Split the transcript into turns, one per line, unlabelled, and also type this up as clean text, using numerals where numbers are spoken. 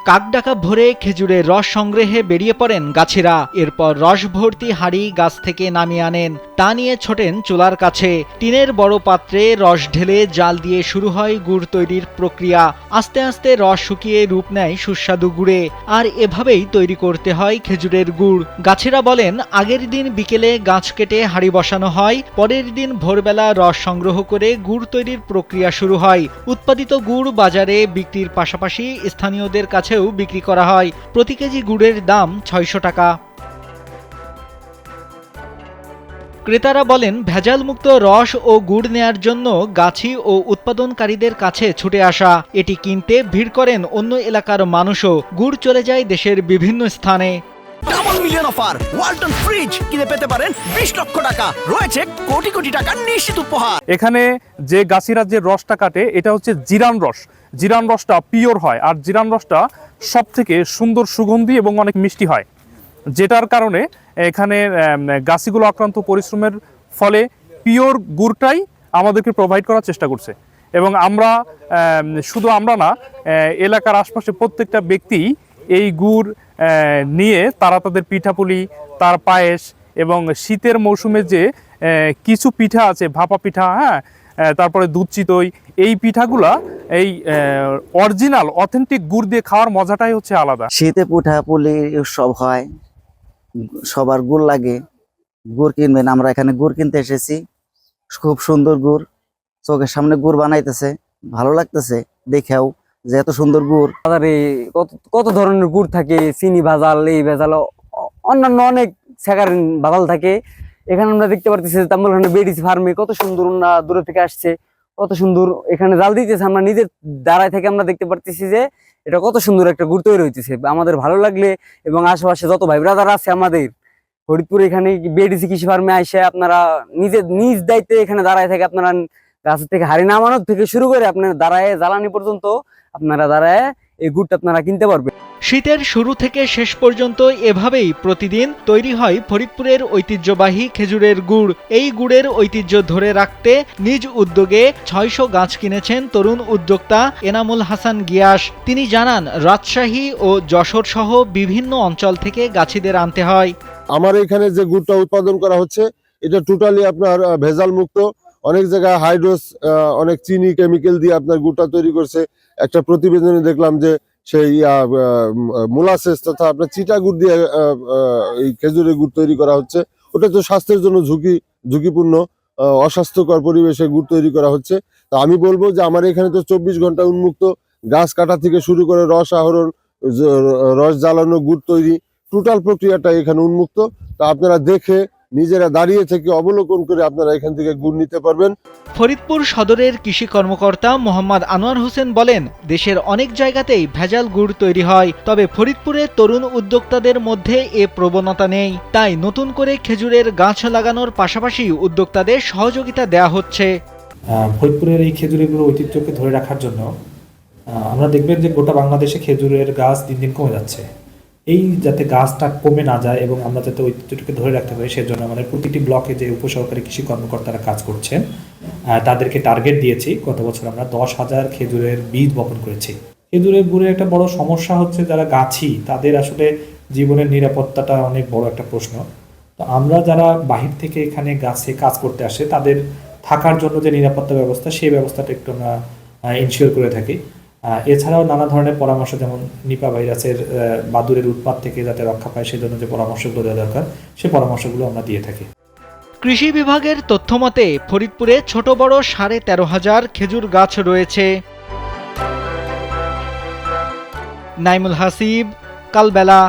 কাকডাকা ভরে খেজুরের রস সংগ্রহে বেরিয়ে পড়েন গাছিরা। এরপর রস ভর্তি হাঁড়ি গাছ থেকে নামিয়ে আনেন, তা নিয়ে ছোটেন চুলার কাছে। টিনের বড় পাত্রে রস ঢেলে জাল দিয়ে শুরু হয় গুড় তৈরির প্রক্রিয়া। আস্তে আস্তে রস শুকিয়ে রূপ নেয় সুস্বাদু গুড়ে, আর এভাবেই তৈরি করতে হয় খেজুরের গুড়। গাছিরা বলেন, আগের দিন বিকেলে গাছ কেটে হাঁড়ি বসানো হয়, পরের দিন ভোরবেলা রস সংগ্রহ করে গুড় তৈরির প্রক্রিয়া শুরু হয়। উৎপাদিত গুড় বাজারে বিক্রির পাশাপাশি স্থানীয়দের কাছেও বিক্রি করা হয়। প্রতি কেজি গুড়ের দাম ৬০০ টাকা। ক্রেতারা বলেন, ভেজালমুক্ত রস ও গুড় নেয়ার জন্য গাছি ও উৎপাদনকারীদের কাছে ছুটে আসা। এটি কিনতে ভিড় করেন অন্য এলাকার মানুষও। গুড় চলে যায় দেশের বিভিন্ন স্থানে।
Double million offer, Walton fridge কিনে পেতে পারেন ২০ লক্ষ টাকা, রয়েছে কোটি কোটি টাকার নিশ্চিত উপহার।
এখানে যে গাছিরা যে রসটা কাটে, এটা হচ্ছে জিরান রস। জিরান রসটা পিওর হয়, আর জিরান রসটা সব থেকে সুন্দর সুগন্ধি এবং অনেক মিষ্টি হয়, যেটার কারণে এখানে গাছিগুলো আক্রান্ত পরিশ্রমের ফলে পিওর গুড়টাই আমাদেরকে প্রোভাইড করার চেষ্টা করছে। এবং আমরা শুধু আমরা না, এলাকার আশপাশে প্রত্যেকটা ব্যক্তি এই গুড় নিয়ে তারা তাদের পিঠাপুলি, তার পায়েস এবং শীতের মৌসুমে যে কিছু পিঠা আছে, ভাপা পিঠা, হ্যাঁ, তারপরে দুধ চিতই, এই পিঠাগুলা এই অরিজিনাল অথেন্টিক গুড় দিয়ে খাওয়ার মজাটাই হচ্ছে আলাদা।
শীতে পিঠাপুলি উৎসব হয়, সবার গুড় লাগে, গুড় কিনবেন। আমরা এখানে গুড় কিনতে এসেছি, খুব সুন্দর গুড়, চোখের সামনে গুড় বানাইতেছে, ভালো লাগতেছে দেখেও যে এত সুন্দর গুড়।
বাজারে কত ধরনের গুড় থাকে, চিনি ভেজাল, এই ভেজাল, অন্যান্য অনেক সেকারিন ভেজাল থাকে। এখানে আমরা দেখতে পারতেছি তাম্বুলখানে বেডিস ফার্মে কত সুন্দর দূরে থেকে আসছে, কত সুন্দর এখানে জাল দিতেছে। আমরা নিজের দাঁড়ায় থেকে আমরা দেখতে পারতেছি যে এটা কত সুন্দর একটা গুড় তৈরি হইতেছে। আমাদের ভালো লাগলে এবং আশেপাশে যত ভাই ব্রাদার আছে আমাদের ফরিদপুর, এখানে বেডিসি কৃষি ফার্মে আসে আপনারা নিজ দায়িত্বে এখানে দাঁড়ায় থেকে আপনারা গাছের থেকে হাড়ি নামানোর থেকে শুরু করে আপনার দাঁড়ায় জ্বালানি পর্যন্ত আপনারা দাঁড়ায় এই গুড়টা আপনারা কিনতে পারবেন।
শীতের শুরু থেকে শেষ পর্যন্ত এভাবেই প্রতিদিন তৈরি হয় ফরিদপুরের ঐতিহ্যবাহী খেজুরের গুড়। এই গুড়ের ঐতিহ্য ধরে রাখতে নিজ উদ্যোগে ৬০০ গাছ কিনেছেন তরুণ উদ্যোক্তা এনামুল হাসান গিয়াস। তিনি জানান, রাজশাহী ও যশোর সহ বিভিন্ন অঞ্চল থেকে গাছিদের আনতে হয়।
আমার এখানে যে গুড়টা উৎপাদন করা হচ্ছে, এটা টোটালি আপনার ভেজাল মুক্ত। অনেক জায়গায় হাইড্রোস, অনেক চিনি কেমিক্যাল দিয়ে আপনার গুড়টা তৈরি করছে। একটা প্রতিবেদনে দেখলাম যে সেই মোলাসেস তথা আপনার চিটা গুড় দিয়ে এই খেজুরের গুড় তৈরি করা হচ্ছে। ওটা তো স্বাস্থ্যের জন্য ঝুঁকিপূর্ণ, অস্বাস্থ্যকর পরিবেশে গুড় তৈরি করা হচ্ছে। তা আমি বলবো যে আমার এখানে তো ২৪ ঘন্টা উন্মুক্ত, গাছ কাটা থেকে শুরু করে রস আহরণ, রস জ্বালানো, গুড় তৈরি, টোটাল প্রক্রিয়াটা এখানে উন্মুক্ত। তা আপনারা দেখে নিজেরা দাঁড়িয়ে থেকে অবলোকন করে আপনারা এখান থেকে গুড় নিতে পারবেন।
ফরিদপুর সদরের কৃষি কর্মকর্তা মোহাম্মদ আনোয়ার হোসেন বলেন, দেশের অনেক জায়গাতেই ভেজাল গুড় তৈরি হয়, তবে ফরিদপুরে তরুণ উদ্যোক্তাদের মধ্যে এ প্রবণতা নেই। তাই নতুন করে খেজুরের গাছ লাগানোর পাশাপাশি উদ্যোক্তাদের সহযোগিতা দেয়া হচ্ছে।
ফরিদপুরের এই খেজুরের ঐতিহ্যকে ধরে রাখার জন্য আমরা দেখবেন যে গোটা বাংলাদেশে খেজুরের গাছ দিন দিন কমে যাচ্ছে। এই যাতে গাছটা কমে না যায় এবং আমরা যাতে ঐতিহ্যটাকে ধরে রাখতে পারি, সেজন্য আমাদের প্রতিটি ব্লকে যে উপসহকারী কৃষি কর্মকর্তারা কাজ করছেন, তাদেরকে টার্গেট দিয়েছি। গত বছর আমরা ১০,০০০ খেজুরের বীজ বপন করেছি। খেজুরের গুড়ের একটা বড় সমস্যা হচ্ছে যারা গাছি, তাদের আসলে জীবনের নিরাপত্তাটা অনেক বড় একটা প্রশ্ন। তো আমরা যারা বাহির থেকে এখানে গাছে কাজ করতে আসে, তাদের থাকার জন্য যে নিরাপত্তা ব্যবস্থা, সেই ব্যবস্থাটা একটু আমরা ইনশিওর করে থাকি। এছাড়াও নানা ধরনের পরামর্শ, যেমন নিপা ভাইরাসের বাদুড়ের উৎপাত থেকে যাতে রক্ষা পায় সেজন্য যে পরামর্শগুলো দেওয়া দরকার, সেই পরামর্শগুলো আমরা দিয়ে থাকি।
কৃষি বিভাগের তথ্যমতে ফরিদপুরে ছোট বড় ১৩,৫০০ খেজুর গাছ রয়েছে। নাইমুল হাসিব, কালবেলা।